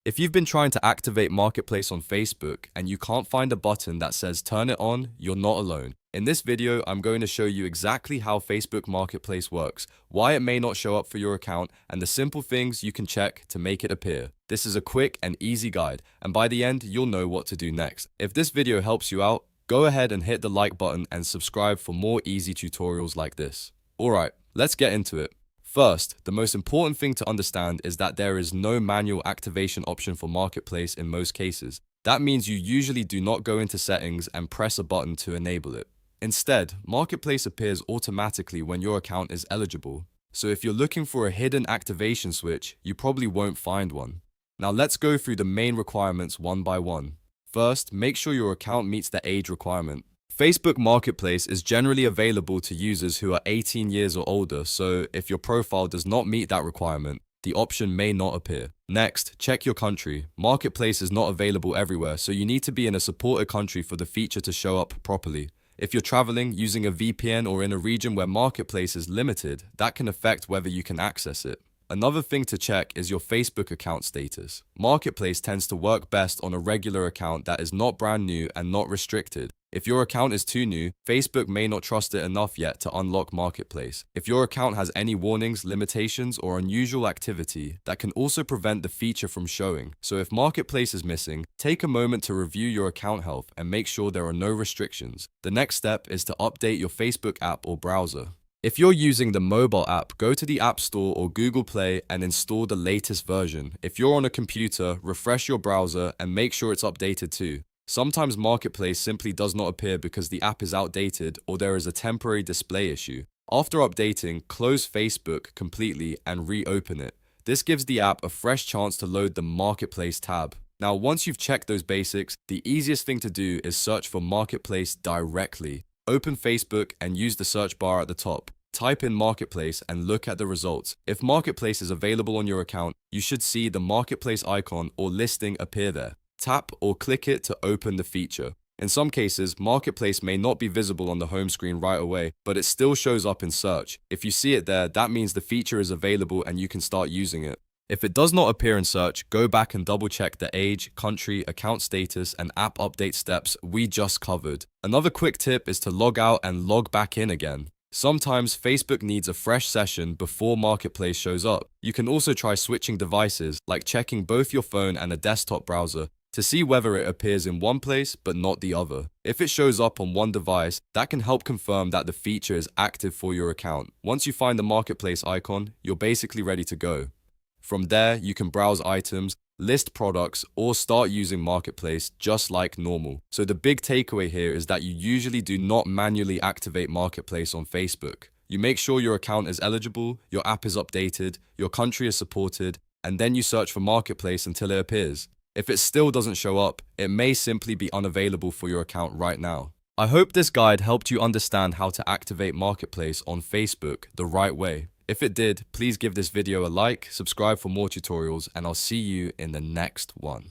If you've been trying to activate Marketplace on Facebook and you can't find a button that says turn it on, you're not alone. In this video, I'm going to show you exactly how Facebook Marketplace works, why it may not show up for your account, and the simple things you can check to make it appear. This is a quick and easy guide, and by the end, you'll know what to do next. If this video helps you out, go ahead and hit the like button and subscribe for more easy tutorials like this. Alright, let's get into it. First, the most important thing to understand is that there is no manual activation option for Marketplace in most cases. That means you usually do not go into settings and press a button to enable it. Instead, Marketplace appears automatically when your account is eligible. So if you're looking for a hidden activation switch, you probably won't find one. Now let's go through the main requirements one by one. First, make sure your account meets the age requirement. Facebook Marketplace is generally available to users who are 18 years or older, so if your profile does not meet that requirement, the option may not appear. Next, check your country. Marketplace is not available everywhere, so you need to be in a supported country for the feature to show up properly. If you're traveling, using a VPN, or in a region where Marketplace is limited, that can affect whether you can access it. Another thing to check is your Facebook account status. Marketplace tends to work best on a regular account that is not brand new and not restricted. If your account is too new, Facebook may not trust it enough yet to unlock Marketplace. If your account has any warnings, limitations, or unusual activity, that can also prevent the feature from showing. So if Marketplace is missing, take a moment to review your account health and make sure there are no restrictions. The next step is to update your Facebook app or browser. If you're using the mobile app, go to the App Store or Google Play and install the latest version. If you're on a computer, refresh your browser and make sure it's updated too. Sometimes Marketplace simply does not appear because the app is outdated or there is a temporary display issue. After updating, close Facebook completely and reopen it. This gives the app a fresh chance to load the Marketplace tab. Now, once you've checked those basics, the easiest thing to do is search for Marketplace directly. Open Facebook and use the search bar at the top. Type in Marketplace and look at the results. If Marketplace is available on your account, you should see the Marketplace icon or listing appear there. Tap or click it to open the feature. In some cases, Marketplace may not be visible on the home screen right away, but it still shows up in search. If you see it there, that means the feature is available and you can start using it. If it does not appear in search, go back and double check the age, country, account status, and app update steps we just covered. Another quick tip is to log out and log back in again. Sometimes Facebook needs a fresh session before Marketplace shows up. You can also try switching devices, like checking both your phone and a desktop browser, to see whether it appears in one place but not the other. If it shows up on one device, that can help confirm that the feature is active for your account. Once you find the Marketplace icon, you're basically ready to go. From there, you can browse items, list products, or start using Marketplace just like normal. So the big takeaway here is that you usually do not manually activate Marketplace on Facebook. You make sure your account is eligible, your app is updated, your country is supported, and then you search for Marketplace until it appears. If it still doesn't show up, it may simply be unavailable for your account right now. I hope this guide helped you understand how to activate Marketplace on Facebook the right way. If it did, please give this video a like, subscribe for more tutorials, and I'll see you in the next one.